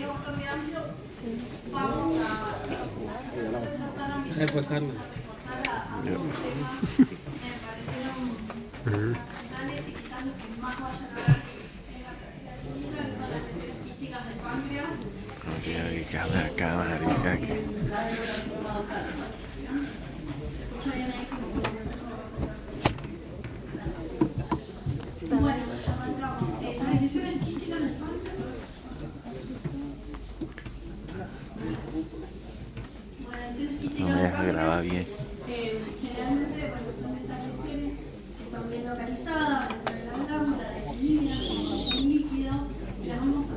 es bastante amplio, vamos a resaltar a mis recortar a algunos temas que me parecieron fundamentales y quizás los que más vayan a ver en la práctica clínica, que son las lesiones quísticas del páncreas, la degradación adulta. ¿Se escucha bien ahí? Gracias. Bueno, arrancamos. Las lesiones quísticas del páncreas. Bueno, las lesiones quísticas del páncreas. Generalmente, bueno, son estas lesiones que están bien localizadas dentro de la glándula, definidas como un líquido, y las vamos a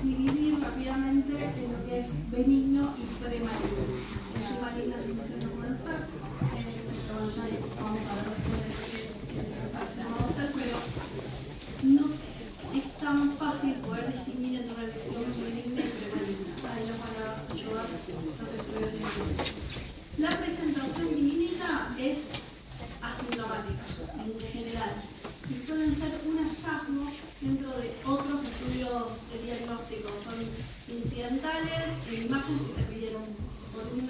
dividir rápidamente en lo que es benigno y premaligno. El maligno no puede ser, pero ya vamos a ver después de qué es el carcinoma ductal, pero no es tan fácil poder distinguir entre una lesión benigna y premaligna. Ahí nos van a ayudar los estudios clínicos. La presentación clínica es asintomática en general y suelen ser un hallazgo dentro de otros estudios diagnósticos. Son incidentales, imágenes que se pidieron por un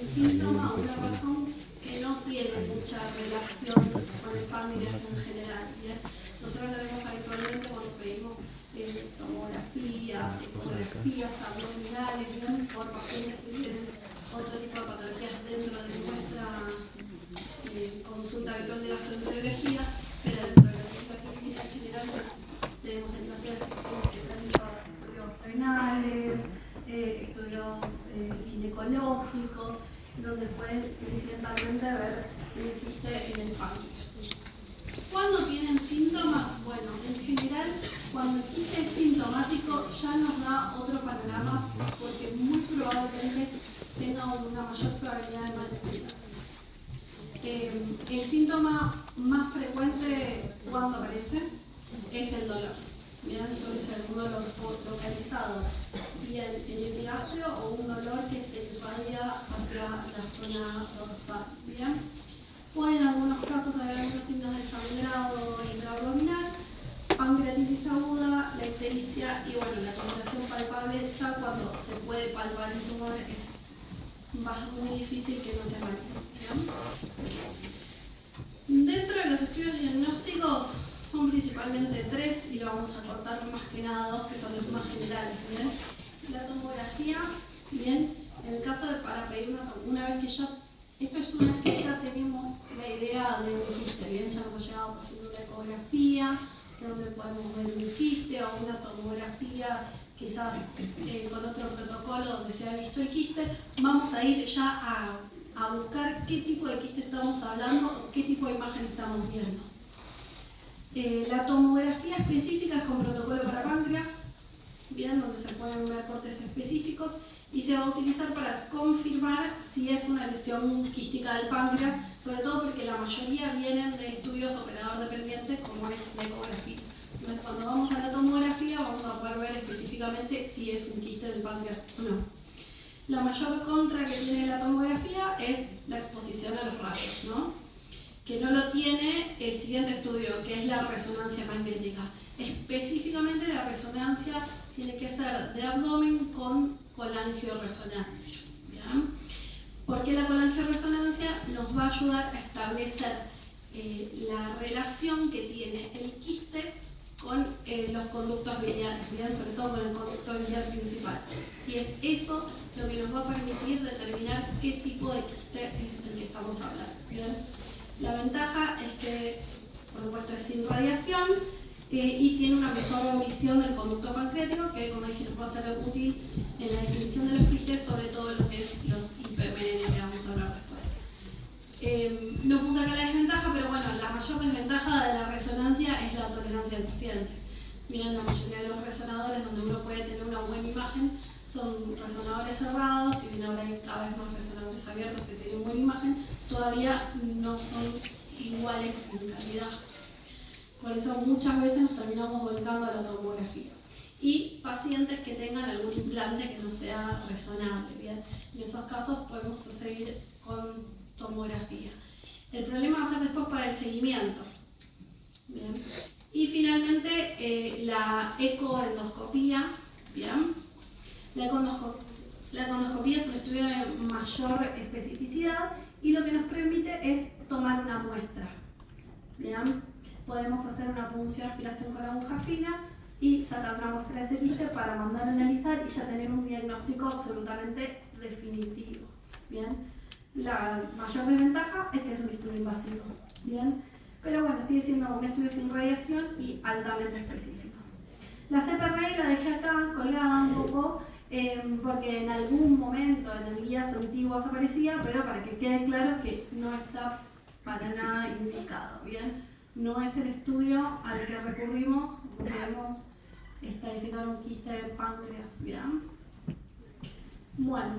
síntoma o una razón que no tiene mucha relación con el páncreas en general. ¿Bien? Nosotros lo vemos habitualmente cuando pedimos tomografías abdominales, ¿bien? Por pacientes que tienen otro tipo de patologías dentro de nuestra consulta habitual de gastroenterología, pero dentro de la consulta clínica en general tenemos derivaciones de pacientes que se han hecho estudios renales, estudios ginecológicos, donde pueden incidentalmente ver el quiste en el páncreas. ¿Cuándo tienen síntomas? Bueno, en general, cuando el quiste es sintomático ya nos da otro panorama porque muy probablemente tenga una mayor probabilidad de malignidad. El síntoma más frecuente cuando aparece es el dolor. Bien, suele ser un dolor localizado bien en el epigastrio o un dolor que se irradia hacia la zona dorsal. Bien, puede en algunos casos haber algunos signos de sangrado intraabdominal, pancreatitis aguda, la ictericia y bueno, la tumoración palpable ya cuando se puede palpar el tumor es muy difícil que no se maligno. Dentro de los estudios diagnósticos son principalmente tres y lo vamos a cortar más que nada dos que son los más generales. ¿Bien? La tomografía, bien, en el caso de para pedir una vez que ya, esto es una vez que ya tenemos la idea de un quiste, bien, ya nos ha llegado por ejemplo una ecografía donde podemos ver un quiste o una tomografía quizás con otro protocolo donde se ha visto el quiste, vamos a ir ya a buscar qué tipo de quiste estamos hablando o qué tipo de imagen estamos viendo. La tomografía específica es con protocolo para páncreas, bien, donde se pueden ver cortes específicos y se va a utilizar para confirmar si es una lesión quística del páncreas, sobre todo porque la mayoría vienen de estudios operador dependientes como es la ecografía. Entonces, cuando vamos a la tomografía vamos a poder ver específicamente si es un quiste del páncreas o no. La mayor contra que tiene la tomografía es la exposición a los rayos, ¿no? Que no lo tiene el siguiente estudio, que es la resonancia magnética. Específicamente la resonancia tiene que ser de abdomen con colangioresonancia. ¿Bien? Porque la colangioresonancia nos va a ayudar a establecer la relación que tiene el quiste con los conductos biliares, ¿bien? Sobre todo con el conducto biliar principal. Y es eso lo que nos va a permitir determinar qué tipo de quiste es el que estamos hablando. ¿Bien? La ventaja es que, por supuesto, es sin radiación y tiene una mejor visión del conducto pancreático que, como dije, nos va a ser útil en la definición de los quistes, sobre todo en lo que es los IPMN, que vamos a hablar después. No puse acá la desventaja, pero bueno, la mayor desventaja de la resonancia es la tolerancia del paciente. Miren, la mayoría de los resonadores donde uno puede tener una buena imagen son resonadores cerrados, y bien ahora hay cada vez más resonadores abiertos que tienen buena imagen, todavía no son iguales en calidad. Por eso muchas veces nos terminamos volcando a la tomografía. Y pacientes que tengan algún implante que no sea resonante, ¿bien? En esos casos podemos seguir con tomografía. El problema va a ser después para el seguimiento. ¿Bien? Y finalmente la ecoendoscopía, ¿bien? La colonoscopía es un estudio de mayor especificidad y lo que nos permite es tomar una muestra. ¿Bien? Podemos hacer una punción aspiración con aguja fina y sacar una muestra de ese quiste para mandar a analizar y ya tener un diagnóstico absolutamente definitivo. ¿Bien? La mayor desventaja es que es un estudio invasivo. ¿Bien? Pero bueno, sigue siendo un estudio sin radiación y altamente específico. La CPRI la dejé acá colgada un poco porque en algún momento en guías antiguas aparecía, pero para que quede claro que no está para nada indicado. ¿Bien? No es el estudio al que recurrimos cuando queremos estadificar un quiste de páncreas. ¿Bien? Bueno,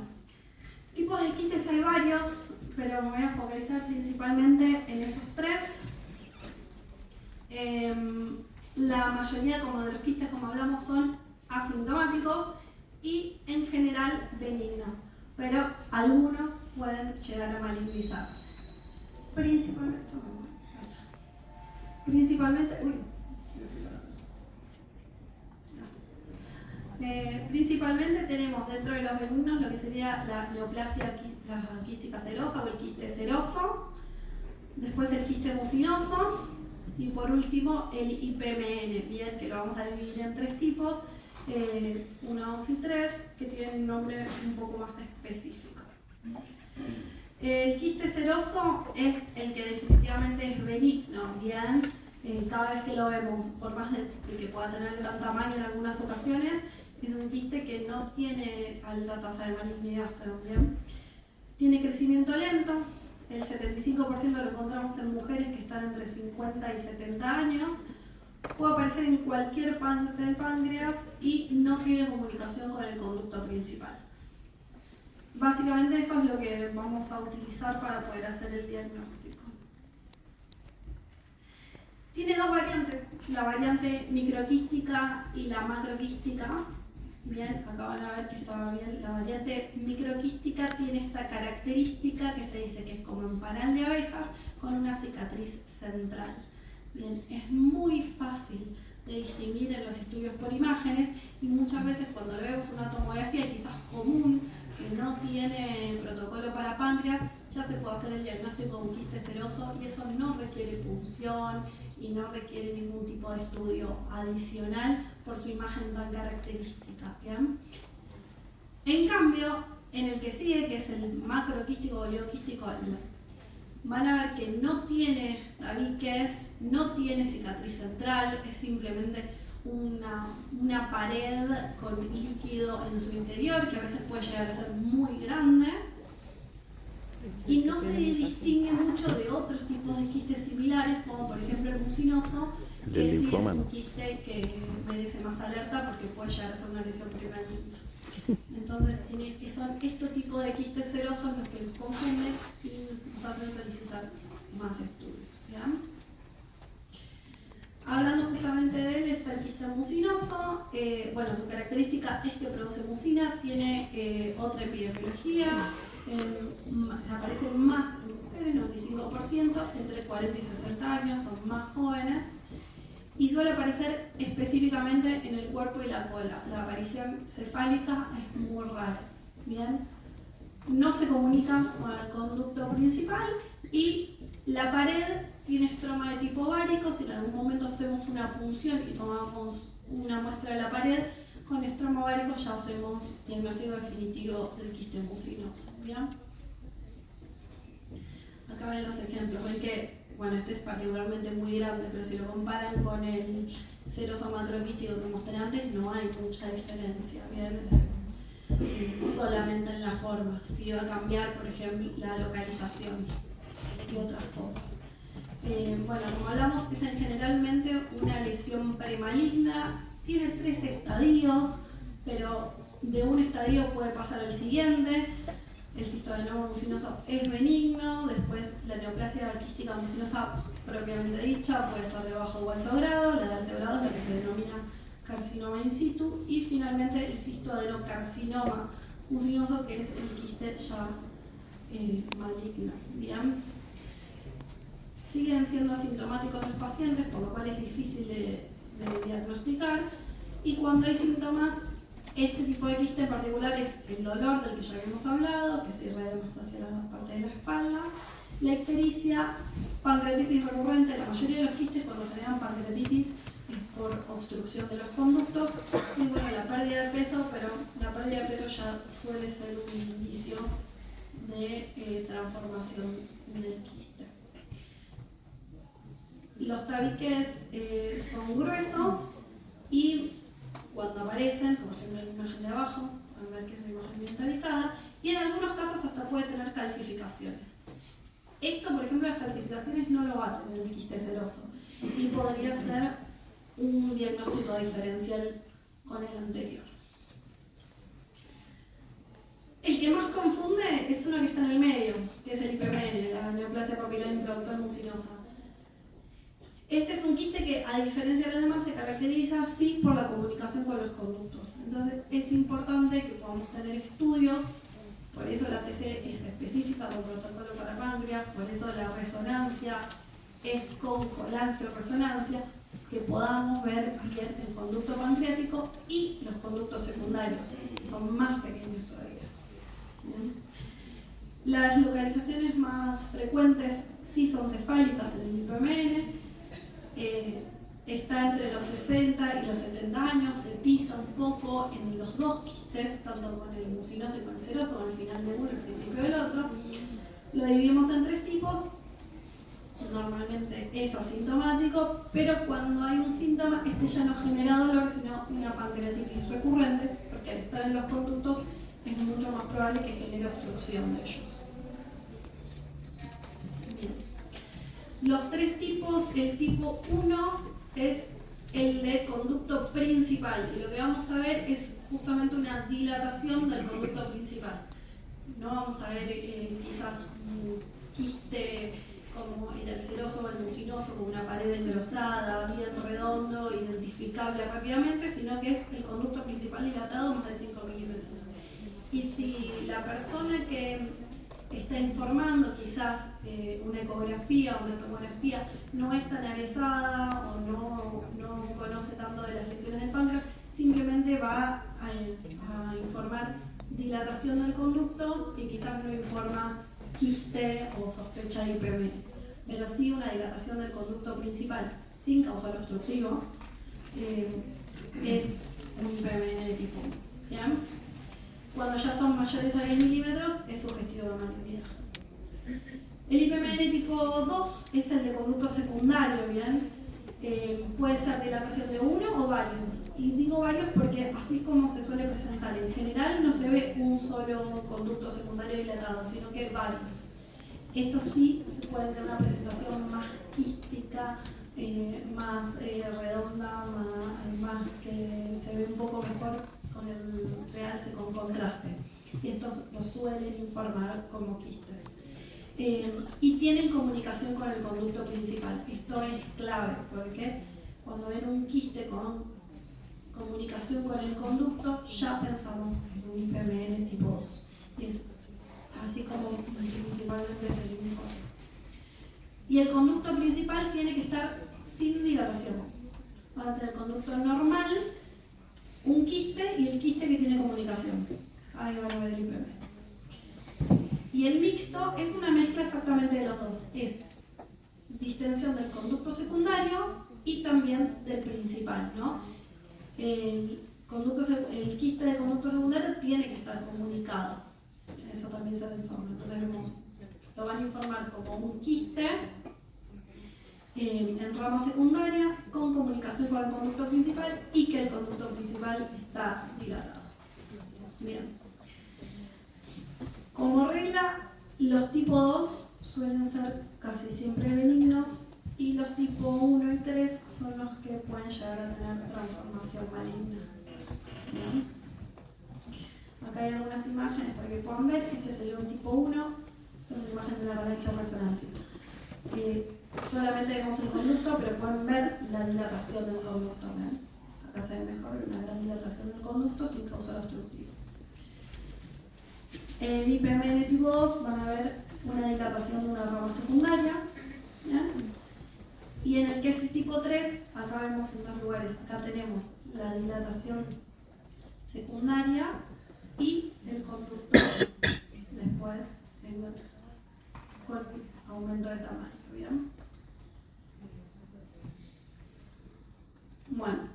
tipos de quistes hay varios, pero me voy a focalizar principalmente en esos tres. La mayoría de los quistes, como hablamos, son asintomáticos y en general benignos, pero algunos pueden llegar a malignizarse. Principalmente tenemos dentro de los benignos lo que sería la neoplastia quística serosa o el quiste seroso, después el quiste mucinoso y por último el IPMN, bien, que lo vamos a dividir en tres tipos, 1, 2 y 3, que tienen un nombre un poco más específico. El quiste seroso es el que definitivamente es benigno, bien, cada vez que lo vemos, por más de que pueda tener gran tamaño en algunas ocasiones, es un quiste que no tiene alta tasa de malignidad, ¿bien? Tiene crecimiento lento, el 75% lo encontramos en mujeres que están entre 50 y 70 años, puede aparecer en cualquier parte del páncreas y no tiene comunicación con el conducto principal. Básicamente eso es lo que vamos a utilizar para poder hacer el diagnóstico. Tiene dos variantes, la variante microquística y la macroquística. Bien, acá van a ver que estaba bien. La variante microquística tiene esta característica que se dice que es como un panal de abejas con una cicatriz central. Bien, es muy fácil de distinguir en los estudios por imágenes y muchas veces cuando vemos una tomografía quizás común que no tiene protocolo para páncreas, ya se puede hacer el diagnóstico de un quiste seroso y eso no requiere punción y no requiere ningún tipo de estudio adicional por su imagen tan característica. ¿Bien? En cambio, en el que sigue, que es el macroquístico o oleoquístico, van a ver que no tiene tabiques, no tiene cicatriz central, es simplemente una pared con líquido en su interior, que a veces puede llegar a ser muy grande, y no se distingue mucho de otros tipos de quistes similares, como por ejemplo el mucinoso, que sí es un quiste que merece más alerta porque puede llegar a ser una lesión premaligna. Entonces, son estos tipos de quistes serosos los que nos confunden y nos hacen solicitar más estudios. ¿Bien? Hablando justamente de él, está el quiste mucinoso. Bueno, su característica es que produce mucina, tiene otra epidemiología, aparecen más en mujeres, 95%, entre 40 y 60 años, son más jóvenes, y suele aparecer específicamente en el cuerpo y la cola. La aparición cefálica es muy rara. ¿Bien? No se comunica con el conducto principal y la pared tiene estroma de tipo várico. Si en algún momento hacemos una punción y tomamos una muestra de la pared, con estroma várico ya hacemos diagnóstico definitivo del quiste mucinoso. ¿Bien? Acá ven los ejemplos. Ven que, bueno, este es particularmente muy grande, pero si lo comparan con el seroso macroquístico que mostré antes, no hay mucha diferencia. ¿Bien? Solamente en la forma. Sí va a cambiar, por ejemplo, la localización y otras cosas. Bueno, como hablamos, es generalmente una lesión premaligna, tiene 3 estadios, pero de un estadio puede pasar al siguiente. El cistoadenoma mucinoso es benigno, después la neoplasia quística mucinosa propiamente dicha puede ser de bajo o alto grado, la de alto grado es la que se denomina carcinoma in situ, y finalmente el cistoadenocarcinoma mucinoso, que es el quiste ya maligno. ¿Bien? Siguen siendo asintomáticos los pacientes, por lo cual es difícil de diagnosticar, y cuando hay síntomas Este tipo de quiste en particular es el dolor del que ya habíamos hablado, que se irradia más hacia la parte de la espalda, la ictericia, pancreatitis recurrente. La mayoría de los quistes cuando generan pancreatitis es por obstrucción de los conductos, y bueno, la pérdida de peso, pero la pérdida de peso ya suele ser un indicio de transformación del quiste. Los tabiques son gruesos y cuando aparecen, como ejemplo en la imagen de abajo, van a ver que es una imagen bien tabicada, y en algunos casos hasta puede tener calcificaciones. Esto, por ejemplo, las calcificaciones no lo va a tener el quiste seroso y podría ser un diagnóstico diferencial con el anterior. El que más confunde es uno que está en el medio, que es el IPMN, la neoplasia papilar intraductal mucinosa. Este es un quiste que, a diferencia de los demás, se caracteriza sí por la comunicación con los conductos. Entonces es importante que podamos tener estudios, por eso la TC es específica con protocolo para páncreas, por eso la resonancia es con colangioresonancia, que podamos ver bien el conducto pancreático y los conductos secundarios, que son más pequeños todavía. ¿Bien? Las localizaciones más frecuentes sí son cefálicas en el IPMN. Está entre los 60 y los 70 años, se pisa un poco en los dos quistes, tanto con el mucinoso y con el seroso, con el final de uno y el principio del otro. Lo dividimos en tres tipos. Normalmente es asintomático, pero cuando hay un síntoma, este ya no genera dolor, sino una pancreatitis recurrente, porque al estar en los conductos es mucho más probable que genere obstrucción de ellos. Bien. Los tres tipos, el tipo 1 es el de conducto principal, y lo que vamos a ver es justamente una dilatación del conducto principal. No vamos a ver quizás un quiste como el seroso o el mucinoso, con una pared engrosada, bien redondo, identificable rápidamente, sino que es el conducto principal dilatado más de 5 milímetros. Y si la persona que está informando, quizás una ecografía o una tomografía, no es tan avisada o no conoce tanto de las lesiones del páncreas, simplemente va a informar dilatación del conducto y quizás no informa quiste o sospecha de IPM, pero sí una dilatación del conducto principal sin causal obstructivo es un IPM de tipo 1. ¿Bien? Cuando ya son mayores a 10 milímetros es sugestivo de malignidad. El IPMN tipo 2 es el de conducto secundario, ¿bien? Puede ser dilatación de uno o varios. Y digo varios porque así es como se suele presentar. En general no se ve un solo conducto secundario dilatado, sino que varios. Estos sí se pueden tener una presentación más quística, más redonda, más que se ve un poco mejor con el realce, con contraste. Y estos los suelen informar como quistes. Y tienen comunicación con el conducto principal. Esto es clave, porque cuando ven un quiste con comunicación con el conducto, ya pensamos en un IPMN tipo 2. Y es así como principalmente es el informe. Y el conducto principal tiene que estar sin dilatación. Van a tener conducto normal, un quiste y el quiste que tiene comunicación. Ahí van a ver el IPM. Y el mixto es una mezcla exactamente de los dos. Es distensión del conducto secundario y también del principal, ¿no? El quiste de conducto secundario tiene que estar comunicado. Eso también se informa. Entonces lo van a informar como un quiste en rama secundaria con comunicación con el conducto principal y que el conducto principal está dilatado. Bien. Como regla, los tipo 2 suelen ser casi siempre benignos y los tipo 1 y 3 son los que pueden llegar a tener transformación maligna. Bien. Acá hay algunas imágenes para que puedan ver. Este sería un tipo 1. Esta es una imagen de la falangeoresonancia. Solamente vemos el conducto, pero pueden ver la dilatación del conducto. ¿Ven? Acá se ve mejor una gran dilatación del conducto sin causar obstructivo. En el IPMN tipo 2 van a ver una dilatación de una rama secundaria. ¿Bien? Y en el que es el tipo 3, acá vemos en dos lugares. Acá tenemos la dilatación secundaria y el conducto después con aumento de tamaño, ¿bien? Bueno,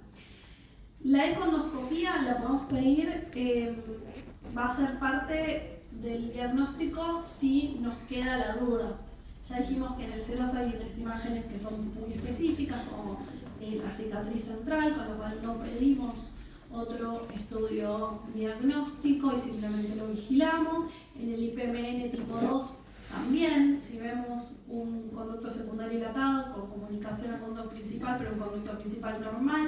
la econdoscopía la podemos pedir, va a ser parte del diagnóstico si nos queda la duda. Ya dijimos que en el seroso hay unas imágenes que son muy específicas, como la cicatriz central, con lo cual no pedimos otro estudio diagnóstico y simplemente lo vigilamos. En el IPMN tipo 2 también, si vemos un conducto secundario dilatado con comunicación al conducto principal, pero un conducto principal normal,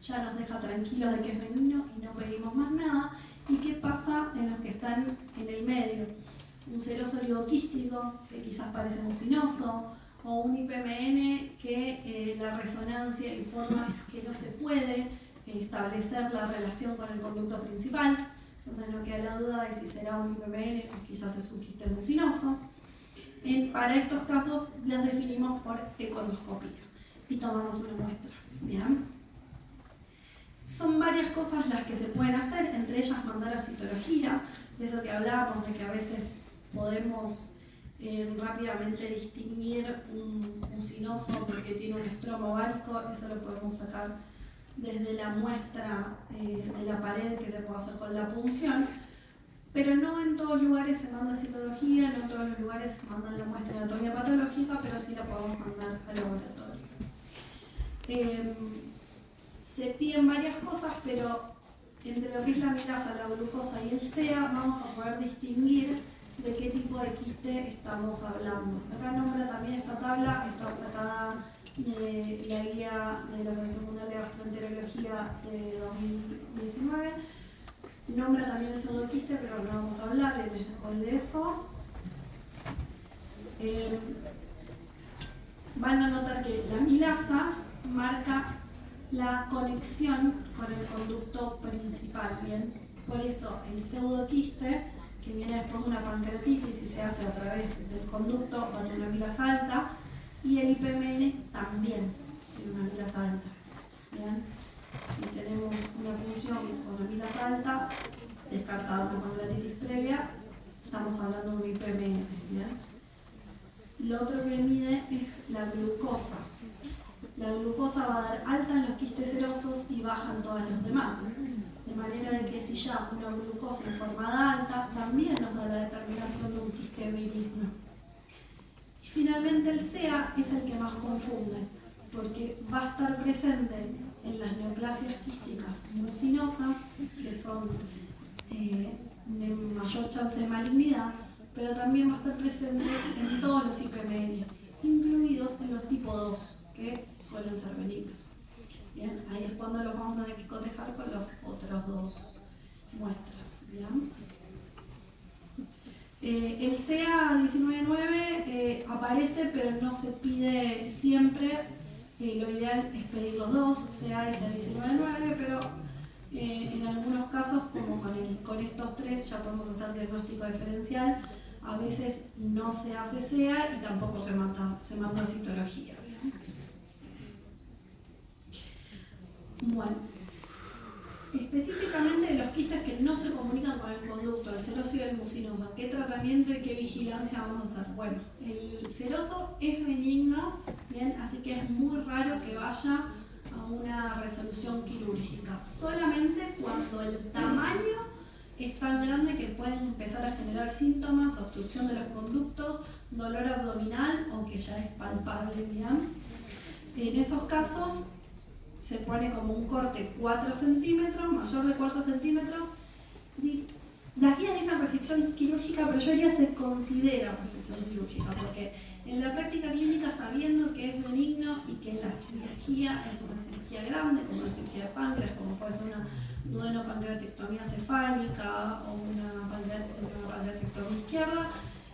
ya nos deja tranquilos de que es benigno y no pedimos más nada. ¿Y qué pasa en los que están en el medio? Un seroso oligoquístico que quizás parece mucinoso, o un IPMN que la resonancia informa que no se puede establecer la relación con el conducto principal. Entonces no queda la duda de si será un IPMN o quizás es un quiste mucinoso. Para estos casos las definimos por econdoscopía y tomamos una muestra. ¿Bien? Son varias cosas las que se pueden hacer, entre ellas mandar a citología, de eso que hablábamos, de que a veces podemos rápidamente distinguir un mucinoso porque tiene un estromo ovárico, eso lo podemos sacar desde la muestra de la pared que se puede hacer con la punción, pero no en todos lugares se manda citología, no en todos los lugares mandan la muestra de anatomía patológica, pero sí la podemos mandar al laboratorio. Se piden varias cosas, pero entre lo que es la amilasa, la glucosa y el CEA vamos a poder distinguir de qué tipo de quiste estamos hablando. Acá nombra también esta tabla, está sacada de la guía de la Asociación Mundial de Gastroenterología de 2019. Nombra también el pseudoquiste, pero no vamos a hablar hoy de eso. Van a notar que la amilasa marca la conexión con el conducto principal, ¿bien? Por eso el pseudoquiste, que viene después de una pancreatitis y se hace a través del conducto, va a tener una amilasa alta, y el IPMN también tiene una amilasa alta, ¿bien? Si tenemos una punción con amilasa alta, descartada una pancreatitis previa, estamos hablando de un IPMN, ¿bien? Lo otro que mide es la glucosa. La glucosa va a dar alta en los quistes serosos y baja en todos los demás. De manera de que si ya una glucosa informada alta, también nos da la determinación de un quiste benigno. Y finalmente el CEA es el que más confunde, porque va a estar presente en las neoplasias quísticas mucinosas, que son de mayor chance de malignidad, pero también va a estar presente en todos los IPMN, incluidos en los tipo 2, que suelen ser benignos. Bien, ahí es cuando los vamos a tener que cotejar con los otros dos muestras. ¿Bien? El CA 19.9 aparece, pero no se pide siempre. Lo ideal es pedir los dos, CA y CA 19.9, pero en algunos casos, como con estos tres, ya podemos hacer diagnóstico diferencial. A veces no se hace CA y tampoco se manda citología. Bueno, específicamente de los quistes que no se comunican con el conducto, el seroso y el mucinoso, ¿qué tratamiento y qué vigilancia vamos a hacer? Bueno, el seroso es benigno, ¿bien? Así que es muy raro que vaya a una resolución quirúrgica, solamente cuando el tamaño es tan grande que pueden empezar a generar síntomas, obstrucción de los conductos, dolor abdominal o que ya es palpable, ¿bien? En esos casos se pone como un corte 4 centímetros, mayor de 4 centímetros. Las guías dicen resección quirúrgica, pero yo diría se considera resección quirúrgica, porque en la práctica clínica, sabiendo que es benigno y que la cirugía es una cirugía grande, como una cirugía de páncreas, como puede ser una duodenopancreatectomía cefálica o una pancreatectomía izquierda,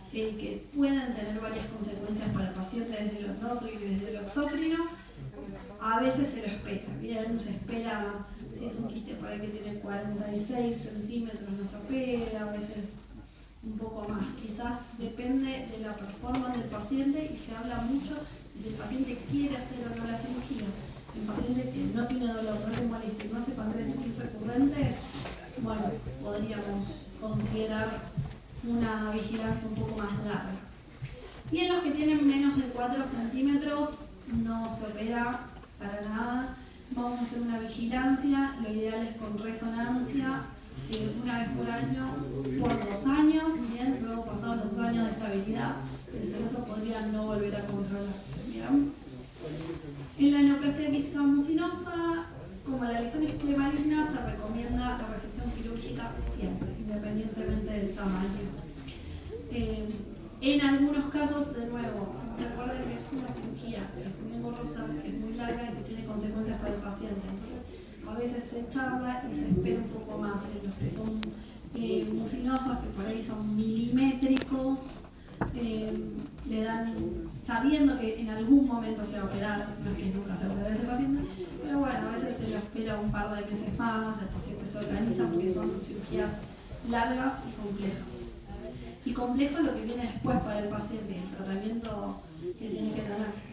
que pueden tener varias consecuencias para el paciente desde lo endocrino y desde lo exócrino, a veces se lo espera. Bien, se espera, si es un quiste por ahí que tiene 46 centímetros, no se opera, a veces un poco más. Quizás depende de la performance del paciente y se habla mucho de si el paciente quiere hacer o no la cirugía. El paciente que no tiene dolor, no le molesta y no hace pancreatitis recurrentes, bueno, podríamos considerar una vigilancia un poco más larga. Y en los que tienen menos de 4 centímetros no se opera para nada. Vamos a hacer una vigilancia, lo ideal es con resonancia, una vez por año, por 2 años, bien, luego pasados los 2 años de estabilidad, el seroso podría no volver a controlarse, bien. En la neoplastia quística mucinosa, como la lesión es premaligna, se recomienda la resección quirúrgica siempre, independientemente del tamaño. En algunos casos, de nuevo, recuerden que es una cirugía que es muy engorrosa, que es muy larga y que tiene consecuencias para el paciente. Entonces, a veces se charla y se espera un poco más en los que son mucinosos, que por ahí son milimétricos, le dan, sabiendo que en algún momento se va a operar, no es que nunca se va a operar ese paciente, pero bueno, a veces se lo espera un par de meses más, el paciente se organiza porque son cirugías largas y complejas. Y complejo lo que viene después para el paciente, el tratamiento que tiene que tener.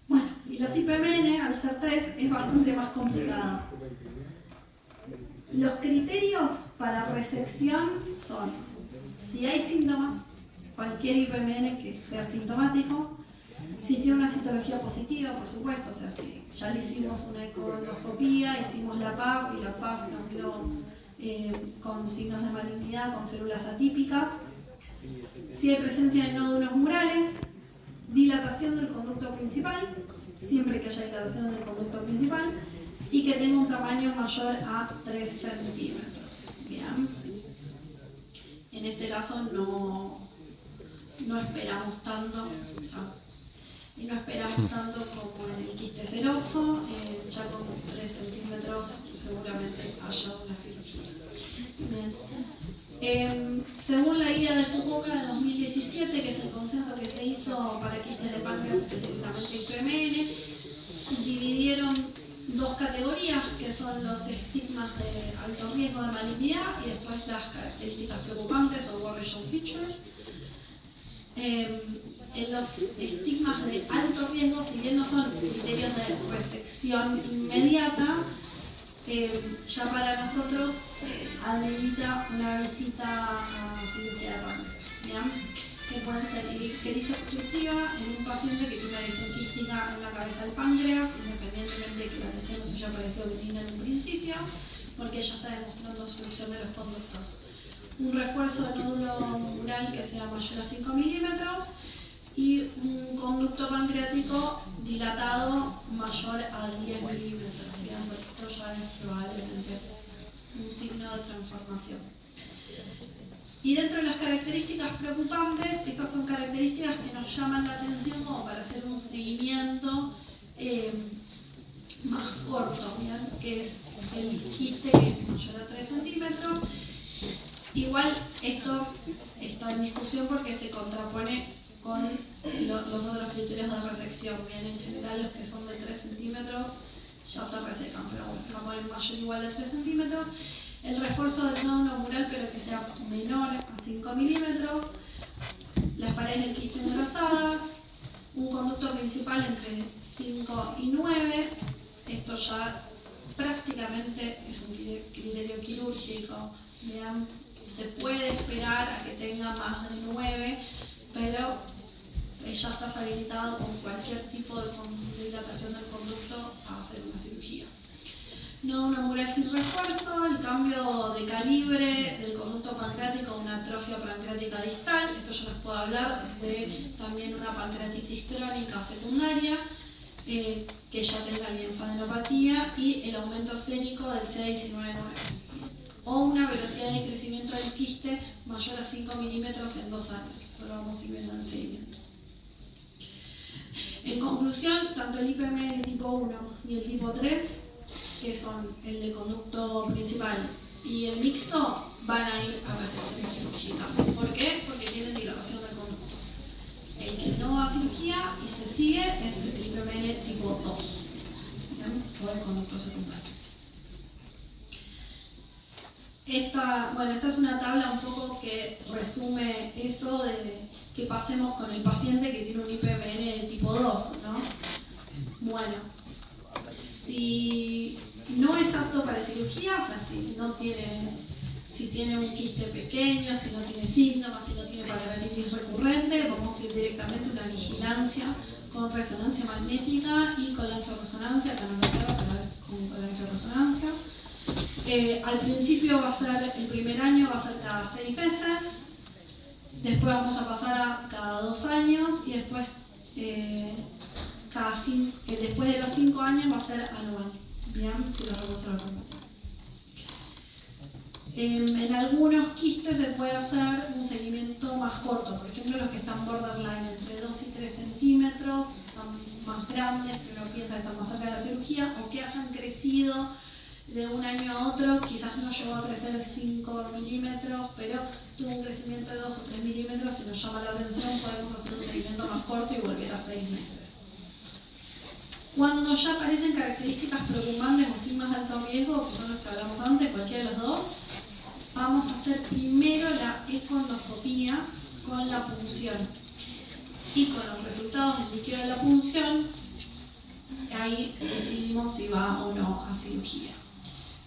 Bueno, y los IPMN, al ser 3, es bastante más complicado. Los criterios para resección son, si hay síntomas, cualquier IPMN que sea sintomático, si tiene una citología positiva, por supuesto, o sea, si ya le hicimos una ecografía, hicimos la PAF y la PAF nos dio con signos de malignidad, con células atípicas, si hay presencia de nódulos murales, dilatación del conducto principal, siempre que haya dilatación del conducto principal, y que tenga un tamaño mayor a 3 centímetros. Bien. En este caso no esperamos tanto, y no esperamos tanto como en el quiste seroso, ya con 3 centímetros seguramente haya una cirugía. Bien. Según la guía de Fukuoka de 2017, que es el consenso que se hizo para quistes de páncreas, específicamente IPMN, dividieron 2 categorías, que son los estigmas de alto riesgo de malignidad y después las características preocupantes o worrisome features. En los estigmas de alto riesgo, si bien no son criterios de resección inmediata, ya para nosotros amerita una visita a cirugía de páncreas, ¿bien? Que puede ser ictericia obstructiva en un paciente que tiene una lesión quística en la cabeza del páncreas, independientemente de que la lesión no se haya parecido benigna en un principio, porque ya está demostrando obstrucción de los conductos. Un refuerzo de nódulo mural que sea mayor a 5 milímetros y un conducto pancreático dilatado mayor a 10 milímetros. Digamos, esto ya es probablemente un signo de transformación. Y dentro de las características preocupantes, estas son características que nos llaman la atención como para hacer un seguimiento más corto, ¿bien? Que es el quiste que es mayor a 3 centímetros. Igual esto está en discusión porque se contrapone con los otros criterios de resección. Bien, en general los que son de 3 centímetros ya se resecan, pero buscamos el mayor igual a 3 centímetros. El refuerzo del nódulo mural, pero que sea menor a 5 milímetros. Las paredes del quiste engrosadas. Un conducto principal entre 5 y 9. Esto ya prácticamente es un criterio quirúrgico. Vean, se puede esperar a que tenga más de 9, pero ya estás habilitado con cualquier tipo de dilatación del conducto a hacer una cirugía. Nódulo mural sin refuerzo, el cambio de calibre del conducto pancreático a una atrofia pancreática distal. Esto yo les puedo hablar de también una pancreatitis crónica secundaria, que ya tenga linfadenopatía y el aumento escénico del CA19-9. O una velocidad de crecimiento del quiste mayor a 5 milímetros en 2 años. Esto lo vamos a ir viendo en el seguimiento. En conclusión, tanto el IPM tipo 1 y el tipo 3, que son el de conducto principal y el mixto, van a ir a resección quirúrgica. ¿Por qué? Porque tienen dilatación del conducto. El que no va a cirugía y se sigue es el IPM tipo 2, ¿bien? O el conducto secundario. Esta es una tabla un poco que resume eso de que pasemos con el paciente que tiene un IPMN de tipo 2, ¿no? Bueno, si no es apto para cirugía, o sea, si tiene un quiste pequeño, si no tiene síntomas, si no tiene pancreatitis recurrente, vamos a ir directamente a una vigilancia con resonancia magnética y con la angioresonancia, que no me acuerdo, pero es con la angioresonancia. Al principio va a ser, el primer año va a ser cada 6 meses, después vamos a pasar a cada 2 años y después, después de los 5 años va a ser anual. Bien, si lo vamos a ver. En algunos quistes se puede hacer un seguimiento más corto, por ejemplo los que están borderline entre 2 y 3 centímetros, están más grandes, pero uno piensa que están más cerca de la cirugía, o que hayan crecido de un año a otro, quizás no llegó a crecer 5 milímetros, pero tuvo un crecimiento de 2 o 3 milímetros y nos llama la atención, podemos hacer un seguimiento más corto y volver a 6 meses. Cuando ya aparecen características preocupantes o estigmas de alto riesgo, que son los que hablamos antes, cualquiera de los dos, vamos a hacer primero la econdoscopía con la punción. Y con los resultados del líquido de la punción, ahí decidimos si va o no a cirugía.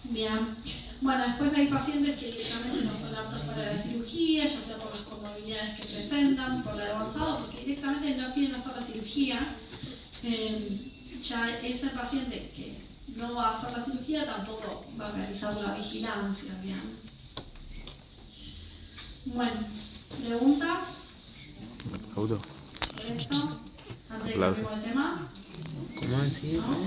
Bien. Bueno, después hay pacientes que directamente no son aptos para la cirugía, ya sea por las comorbilidades que presentan, por la avanzado, porque directamente no quieren hacer la cirugía. Ya ese paciente que no va a hacer la cirugía tampoco va a realizar la vigilancia. Bien. Bueno, ¿preguntas? Auto. ¿Por esto? Antes de que cambiemos el tema. ¿Cómo así? ¿No?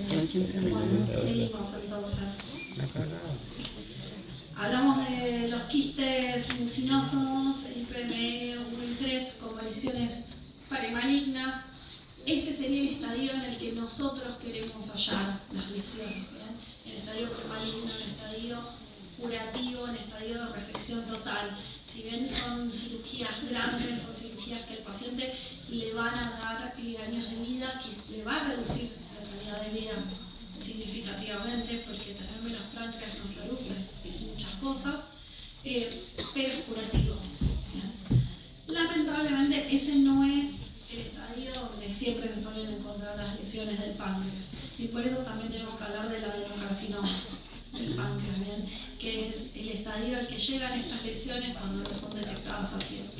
Quedan 15 Bueno, minutos. seguimos entonces. La cagada. Hablamos de los quistes mucinosos, el IPM 1 y 3 como lesiones premalignas. Ese sería el estadio en el que nosotros queremos hallar las lesiones. ¿Bien? El estadio premaligno, el estadio curativo, en estadio de resección total. Si bien son cirugías grandes, son cirugías que al paciente le van a dar años de vida, que le va a reducir la calidad de vida significativamente, porque tener menos páncreas nos reduce muchas cosas, pero es curativo. Lamentablemente ese no es el estadio donde siempre se suelen encontrar las lesiones del páncreas, y por eso también tenemos que hablar del adenocarcinoma del páncreas, ¿bien? Que es el estadio al que llegan estas lesiones cuando no son detectadas a tiempo.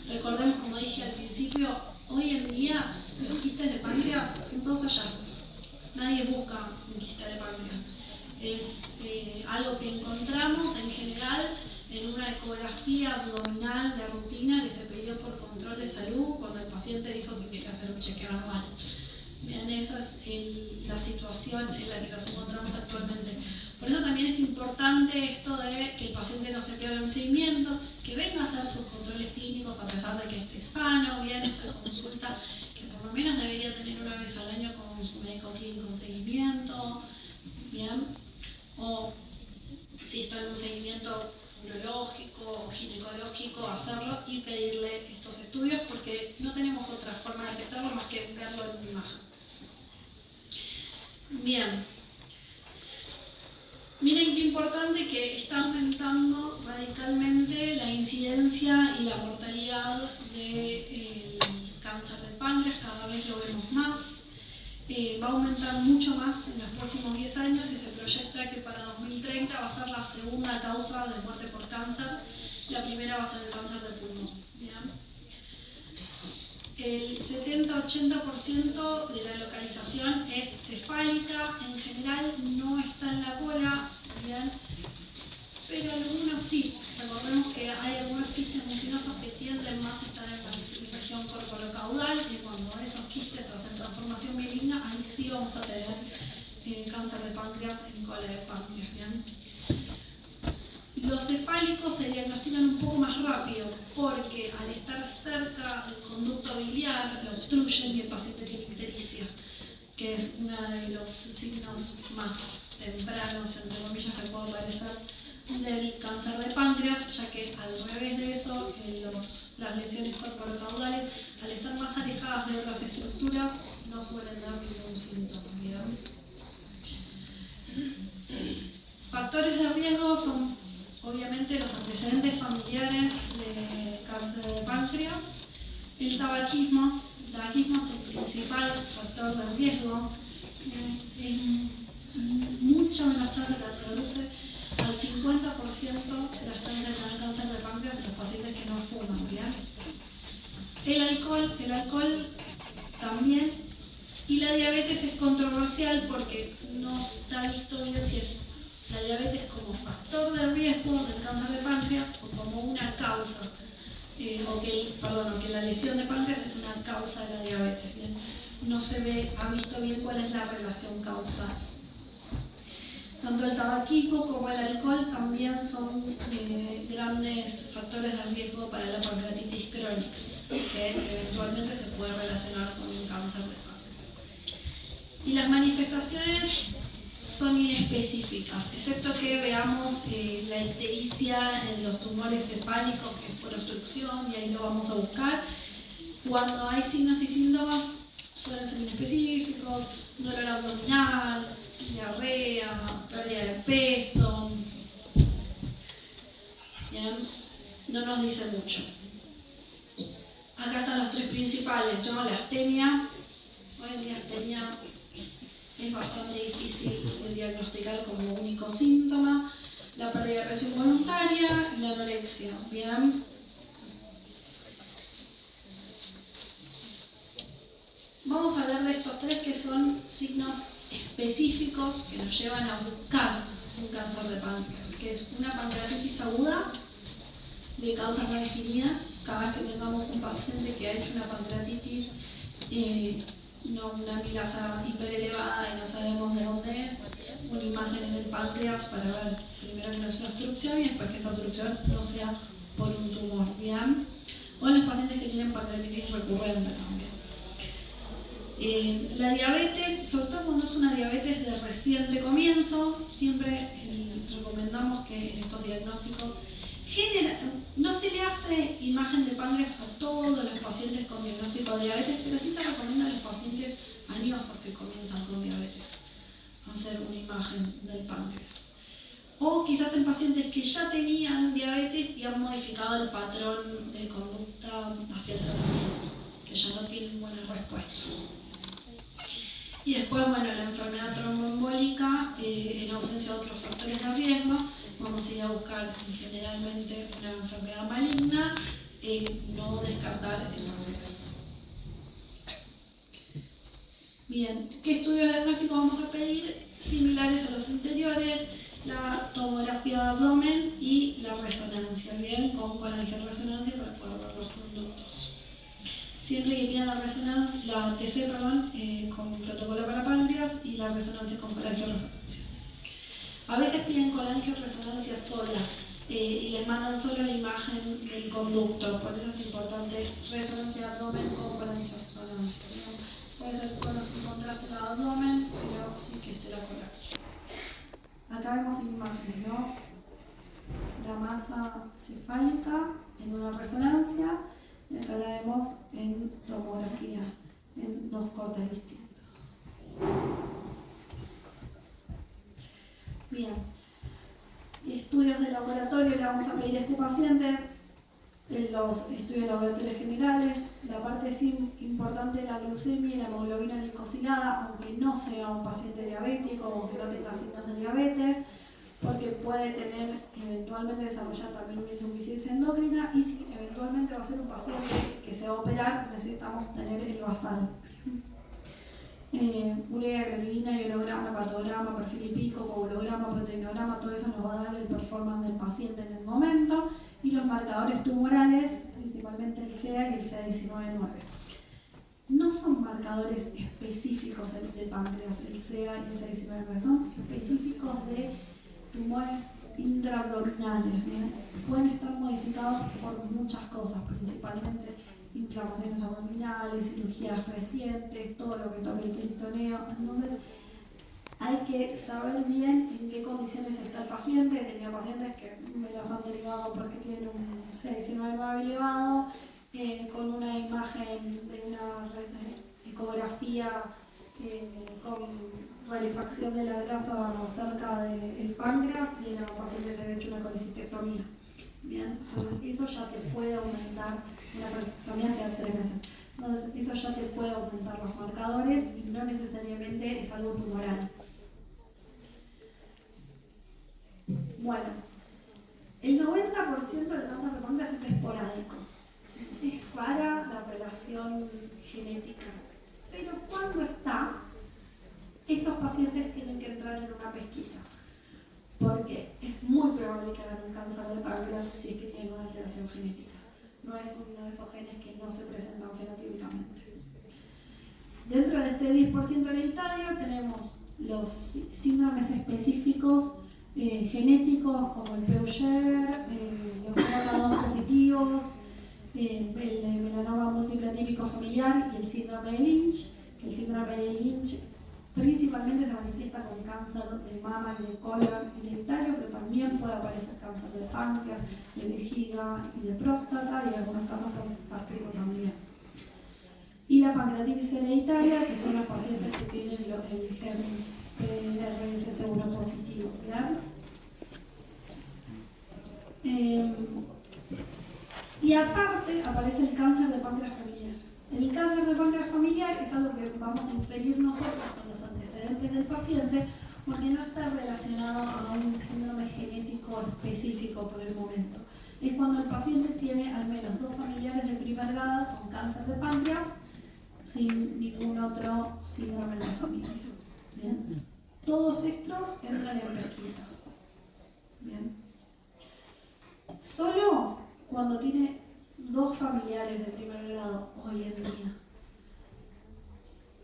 Recordemos, como dije al principio, hoy en día los quistes de páncreas son todos hallazgos. Nadie busca un quiste de páncreas. Es algo que encontramos en general en una ecografía abdominal de rutina que se pidió por control de salud cuando el paciente dijo que quería hacer un chequeo anual. Bien, esa es la situación en la que nos encontramos actualmente. Por eso también es importante esto de que el paciente no se pierda el seguimiento, que venga a hacer sus controles clínicos a pesar de que esté sano, bien, esta consulta que por lo menos debería tener una vez al año con su médico clínico en seguimiento, bien, o si está en un seguimiento urológico o ginecológico, hacerlo y pedirle estos estudios porque no tenemos otra forma de detectarlo más que verlo en una imagen. Bien. Miren qué importante que está aumentando radicalmente la incidencia y la mortalidad del cáncer de páncreas, cada vez lo vemos más. Va a aumentar mucho más en los próximos 10 años y se proyecta que para 2030 va a ser la segunda causa de muerte por cáncer. La primera va a ser el cáncer de pulmón. ¿Bien? El 70-80% de la localización es cefálica, en general no está en la cola, ¿bien? Pero algunos sí. Recordemos que hay algunos quistes mucinosos que tienden más a estar en la región corporocaudal, y cuando esos quistes hacen transformación maligna, ahí sí vamos a tener cáncer de páncreas en cola de páncreas. ¿Bien? Los cefálicos se diagnostican un poco más rápido porque al estar cerca del conducto biliar lo obstruyen y el paciente tiene ictericia, que es uno de los signos más tempranos, entre comillas, que puede aparecer del cáncer de páncreas, ya que al revés de eso, las lesiones corporocaudales, al estar más alejadas de otras estructuras, no suelen dar ningún síntoma. ¿Bien? Factores de riesgo son obviamente los antecedentes familiares de cáncer de páncreas, el tabaquismo. El tabaquismo es el principal factor de riesgo. mucho menos chance que reduce al 50% las chances de tener cáncer de páncreas en los pacientes que no fuman, ¿bien? El alcohol también, y la diabetes es controversial porque no está visto bien si es la diabetes como factor de riesgo del cáncer de páncreas o como una causa, o que la lesión de páncreas es una causa de la diabetes, ¿bien? No se ha visto bien cuál es la relación causal. Tanto el tabaquismo como el alcohol también son grandes factores de riesgo para la pancreatitis crónica, que eventualmente se puede relacionar con un cáncer de páncreas. Y las manifestaciones son inespecíficas, excepto que veamos la ictericia en los tumores cefálicos, que es por obstrucción, y ahí lo vamos a buscar. Cuando hay signos y síntomas, suelen ser inespecíficos, dolor abdominal, diarrea, pérdida de peso. Bien, no nos dice mucho. Acá están los tres principales, ¿no? La astenia. Hoy en día astenia es bastante difícil de diagnosticar como único síntoma. La pérdida de peso involuntaria y la anorexia. Bien. Vamos a hablar de estos tres que son signos específicos que nos llevan a buscar un cáncer de páncreas, que es una pancreatitis aguda de causa no definida. Cada vez que tengamos un paciente que ha hecho una pancreatitis, una amilasa hiperelevada y no sabemos de dónde es, una imagen en el páncreas para ver primero que no es una obstrucción y después que esa obstrucción no sea por un tumor, ¿bien? O en los pacientes que tienen pancreatitis recurrente también. La diabetes, sobre todo cuando es una diabetes de reciente comienzo, siempre recomendamos que en estos diagnósticos no se le hace imagen de páncreas a todos los pacientes con diagnóstico de diabetes, pero sí se recomienda a los pacientes añosos que comienzan con diabetes hacer una imagen del páncreas. O quizás en pacientes que ya tenían diabetes y han modificado el patrón de conducta hacia el tratamiento, que ya no tienen buena respuesta. Y después, bueno, la enfermedad tromboembólica, en ausencia de otros factores de riesgo, vamos a ir a buscar generalmente una enfermedad maligna, no descartar el páncreas. Bien, ¿qué estudios diagnósticos vamos a pedir? Similares a los anteriores, la tomografía de abdomen y la resonancia, bien, con colangioresonancia para poder ver los conductos. Siempre que pidan la TC, con protocolo para páncreas y la resonancia con colangioresonancia. A veces piden colangioresonancia sola y les mandan solo la imagen del conducto, por eso es importante resonancia de abdomen con colangioresonancia. Puede ser con los contraste de abdomen, pero sí que esté la colangio. Acá vemos imágenes, ¿no? La masa cefálica en una resonancia. Y acá la vemos en tomografía, en dos cortes distintos. Bien. Estudios de laboratorio le vamos a pedir a este paciente. En los estudios de laboratorios generales, la parte importante de la glucemia y la hemoglobina glicosilada, aunque no sea un paciente diabético o que no tenga signos de diabetes, porque puede eventualmente desarrollar también una insuficiencia endocrina, y si eventualmente va a ser un paciente que se va a operar, necesitamos tener el basal. Urea, creatinina, ionograma, hepatograma, perfil lipídico, coagulograma, proteinograma, todo eso nos va a dar el performance del paciente en el momento, y los marcadores tumorales, principalmente el CA y el CA19-9. No son marcadores específicos de páncreas, el CA y el CA19-9, son específicos de tumores intraabdominales, ¿bien? Pueden estar modificados por muchas cosas, principalmente inflamaciones abdominales, cirugías recientes, todo lo que toque el peritoneo. Entonces hay que saber bien en qué condiciones está el paciente. He tenido pacientes que me los han derivado porque tienen un CA19 elevado, con una imagen de una ecografía con rarefacción de la grasa cerca del páncreas, y en la paciente se había hecho una colecistectomía. Bien, entonces eso ya te puede aumentar, una colecistectomía hace 3 meses. Entonces eso ya te puede aumentar los marcadores y no necesariamente es algo tumoral. Bueno, el 90% del cáncer de páncreas es esporádico. Es para la relación genética. Pero cuando está, esos pacientes tienen que entrar en una pesquisa. Porque es muy probable que hagan un cáncer de páncreas si es que tienen una alteración genética. No es uno de esos genes que no se presentan fenotípicamente. Dentro de este 10% hereditario tenemos los síndromes específicos genéticos como el Peugeot, los BRCA2 positivos, el melanoma múltiple atípico familiar y el síndrome de Lynch, que el síndrome de Lynch principalmente se manifiesta con cáncer de mama y de colon hereditario, pero también puede aparecer cáncer de páncreas, de vejiga y de próstata, y en algunos casos cáncer gástrico también. Y la pancreatitis hereditaria, que son los pacientes que tienen el gen RSS1 positivo, ¿verdad? Y aparte aparece el cáncer de páncreas familiar. El cáncer de páncreas familiar es algo que vamos a inferir nosotros con los antecedentes del paciente, porque no está relacionado a un síndrome genético específico por el momento. Es cuando el paciente tiene al menos 2 familiares de primer grado con cáncer de páncreas sin ningún otro síndrome en la familia. ¿Bien? Todos estos entran en pesquisa. ¿Bien? Solo cuando tiene 2 familiares de primer grado hoy en día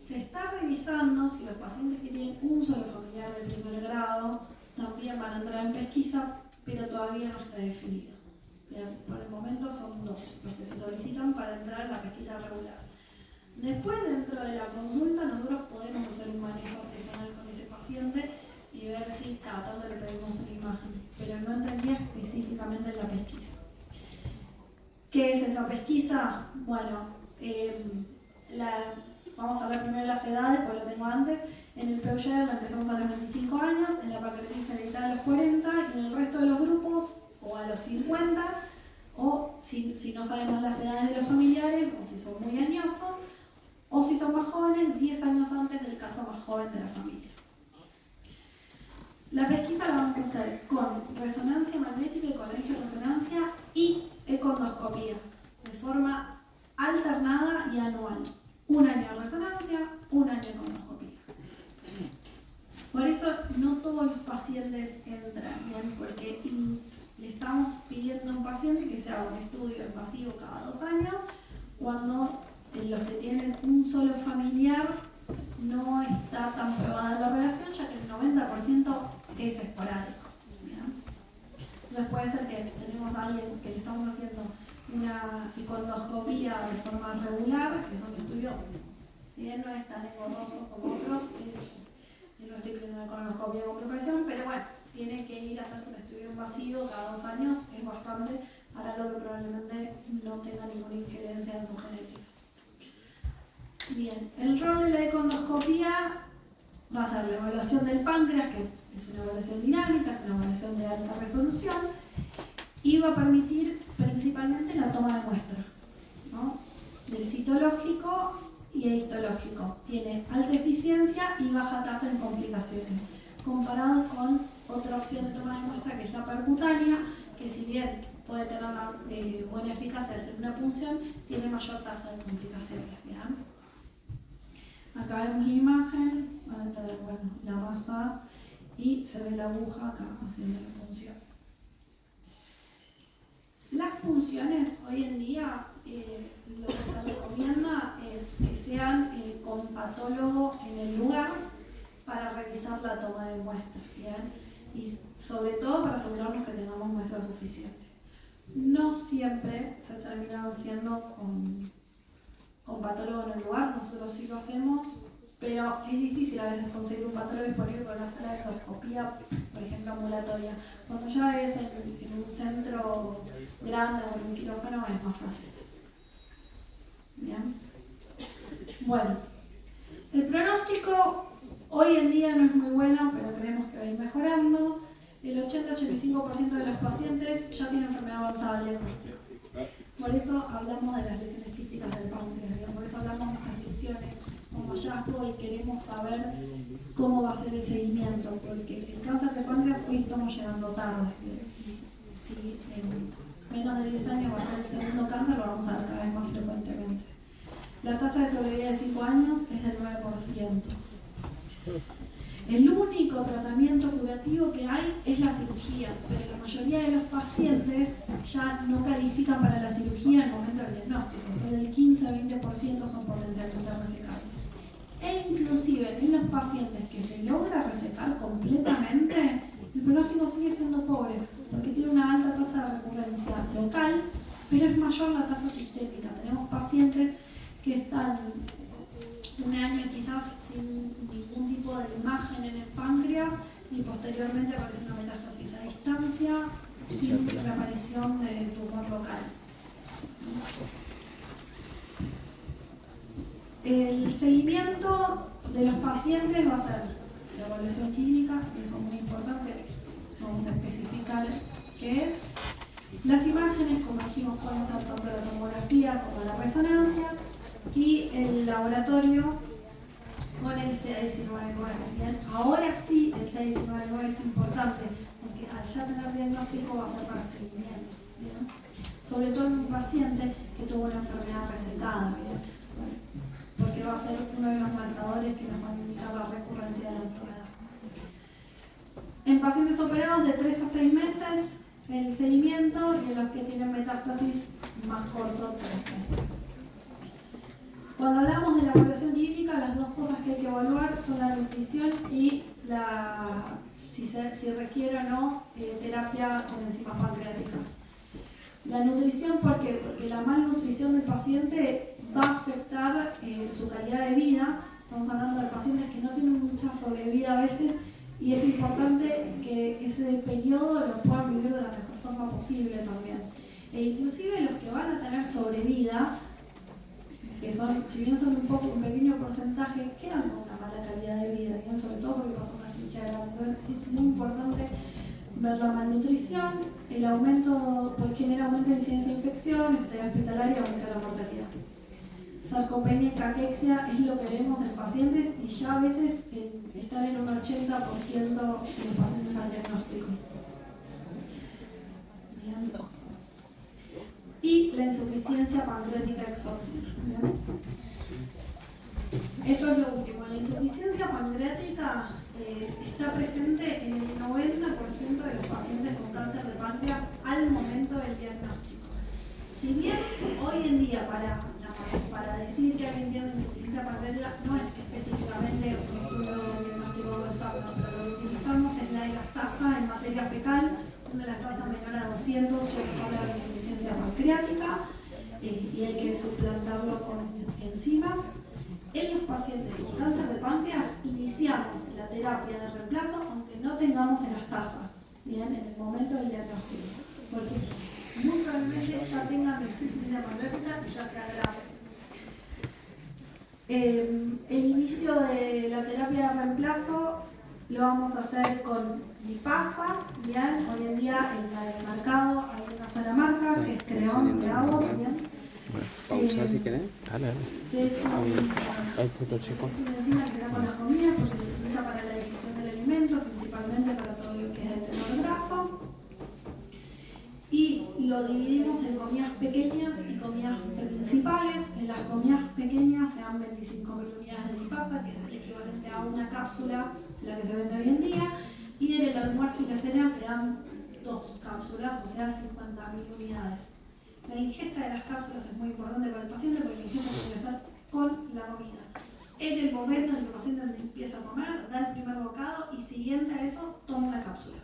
se está revisando si los pacientes que tienen un solo familiar de primer grado también van a entrar en pesquisa, pero todavía no está definido. Bien, por el momento son 2 los que se solicitan para entrar en la pesquisa regular. Después, dentro de la consulta, nosotros podemos hacer un manejo artesanal con ese paciente y ver si cada tanto le pedimos una imagen, pero no entraría específicamente en la pesquisa. ¿Qué es esa pesquisa? Bueno, vamos a hablar primero de las edades, porque lo tengo antes. En el Peugeot la empezamos a los 25 años, en la pancreatitis hereditaria a los 40 y en el resto de los grupos o a los 50, o si no sabemos las edades de los familiares, o si son muy añosos, o si son más jóvenes, 10 años antes del caso más joven de la familia. La pesquisa la vamos a hacer con resonancia magnética y con angioresonancia y econdoscopía, de forma alternada y anual. Un año de resonancia, un año de econdoscopía. Por eso no todos los pacientes entran, ¿bien? Porque le estamos pidiendo a un paciente que se haga un estudio invasivo cada 2 años, cuando en los que tienen un solo familiar no está tan probada la relación, ya que el 90% es esporádico. ¿Bien? Entonces puede ser que tenemos a alguien que le estamos haciendo una econdoscopía de forma regular, que es un estudio, si bien no es tan engorroso como otros, no estoy pidiendo una econdoscopía con preparación, pero bueno, tiene que ir a hacerse un estudio invasivo cada 2 años, es bastante, para lo que probablemente no tenga ninguna injerencia en su genética. Bien, el rol de la econdoscopía va a ser la evaluación del páncreas, que es una evaluación dinámica, es una evaluación de alta resolución, y va a permitir principalmente la toma de muestra, ¿no? Del citológico y el histológico. Tiene alta eficiencia y baja tasa en complicaciones, comparado con otra opción de toma de muestra que es la percutánea, que si bien puede tener una buena eficacia de hacer una punción, tiene mayor tasa de complicaciones. ¿Bien? Acá vemos la imagen, van a tener la masa y se ve la aguja acá haciendo la punción. Las punciones hoy en día lo que se recomienda es que sean con patólogo en el lugar para revisar la toma de muestras, ¿bien? Y sobre todo para asegurarnos que tengamos muestras suficientes. No siempre se terminan haciendo con patólogo en el lugar, nosotros sí lo hacemos, pero es difícil a veces conseguir un patólogo disponible con una sala de endoscopía, por ejemplo, ambulatoria. Cuando ya es en un centro grande o en un quirófano es más fácil. Bien. Bueno, el pronóstico hoy en día no es muy bueno, pero creemos que va a ir mejorando. El 80-85% de los pacientes ya tienen enfermedad avanzada del diagnóstico. Por eso hablamos de las lesiones quísticas del páncreas, por eso hablamos de estas lesiones como hallazgo y queremos saber cómo va a ser el seguimiento, porque el cáncer de páncreas hoy estamos llegando tarde. Y si en menos de 10 años va a ser el segundo cáncer, lo vamos a ver cada vez más frecuentemente. La tasa de sobrevida de 5 años es del 9%. El único tratamiento curativo que hay es la cirugía, pero la mayoría de los pacientes ya no califican para la cirugía en el momento del diagnóstico. Solo el 15-20% son potencialmente resecables. E inclusive en los pacientes que se logra resecar completamente, el pronóstico sigue siendo pobre, porque tiene una alta tasa de recurrencia local, pero es mayor la tasa sistémica. Tenemos pacientes que están un año quizás sin ningún tipo de imagen en el páncreas y posteriormente aparece una metástasis a distancia sin la aparición de tumor local. El seguimiento de los pacientes va a ser la evaluación clínica, que eso es muy importante, vamos a especificar qué es. Las imágenes, como dijimos, pueden ser tanto la tomografía como la resonancia, y el laboratorio con el CA19-9. Bien, ahora sí el CA19-9 es importante, porque al ya tener diagnóstico va a ser para seguimiento. Bien, sobre todo en un paciente que tuvo una enfermedad resecada, bien, porque va a ser uno de los marcadores que nos van a indicar la recurrencia de la enfermedad. En pacientes operados de 3 a 6 meses, el seguimiento, y en los que tienen metástasis más corto, 3 meses. Cuando hablamos de la evaluación clínica, las dos cosas que hay que evaluar son la nutrición y si requiere o no terapia con enzimas pancreáticas. La nutrición, ¿por qué? Porque la malnutrición del paciente va a afectar su calidad de vida. Estamos hablando de pacientes que no tienen mucha sobrevida a veces, y es importante que ese periodo lo puedan vivir de la mejor forma posible también. E inclusive los que van a tener sobrevida, que son, si bien son un pequeño porcentaje, quedan con una mala calidad de vida, ¿bien? Sobre todo porque pasó una cirugía grave. Entonces es muy importante ver la malnutrición, el aumento, porque genera aumento de incidencia de infecciones, estadia hospitalaria, aumenta la mortalidad. Sarcopenia y caquexia es lo que vemos en pacientes, y ya a veces están en un 80% de los pacientes al diagnóstico. Bien. Y la insuficiencia pancreática exógena. Esto es lo último. La insuficiencia pancreática está presente en el 90% de los pacientes con cáncer de páncreas al momento del diagnóstico. Si bien hoy en día para decir que alguien tiene una insuficiencia pancreática no es específicamente un estudio de diagnóstico estándar, pero lo que utilizamos es la elastasa en materia fecal, una elastasa menor a 200 suele hablar de insuficiencia pancreática, y hay que suplantarlo con enzimas. En los pacientes con cáncer de páncreas iniciamos la terapia de reemplazo aunque no tengamos elastasa, bien, en el momento del diagnóstico, porque muy probablemente ya tengan insuficiencia pancreática y ya sea grave. El inicio de la terapia de reemplazo lo vamos a hacer con lipasa, bien, hoy en día en el mercado hay una sola marca que es Creón de agua, bien. Pausa si querés. Dale. Es una enzima que se da con las comidas porque se utiliza para la digestión del alimento, principalmente para todo lo que es el tenor graso. Y lo dividimos en comidas pequeñas y comidas principales. En las comidas pequeñas se dan 25.000 unidades de lipasa, que es el equivalente a una cápsula de la que se vende hoy en día. Y en el almuerzo y la cena se dan 2 cápsulas, o sea 50.000 unidades. La ingesta de las cápsulas es muy importante para el paciente porque la ingesta tiene que ser con la comida. En el momento en el que el paciente empieza a comer, da el primer bocado y siguiente a eso toma una cápsula.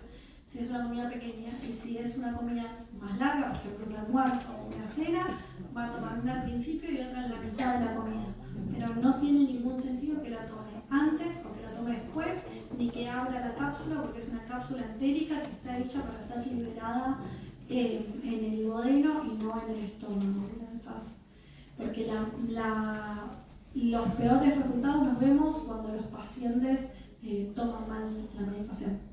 Si es una comida pequeña, y si es una comida más larga, por ejemplo un almuerzo o una cena, va a tomar una al principio y otra en la mitad de la comida. Pero no tiene ningún sentido que la tome antes o que la tome después, ni que abra la cápsula, porque es una cápsula entérica que está hecha para ser liberada en el duodeno y no en el estómago. Porque los peores resultados los vemos cuando los pacientes toman mal la medicación.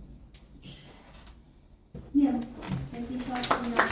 Bien, aquí ya tenemos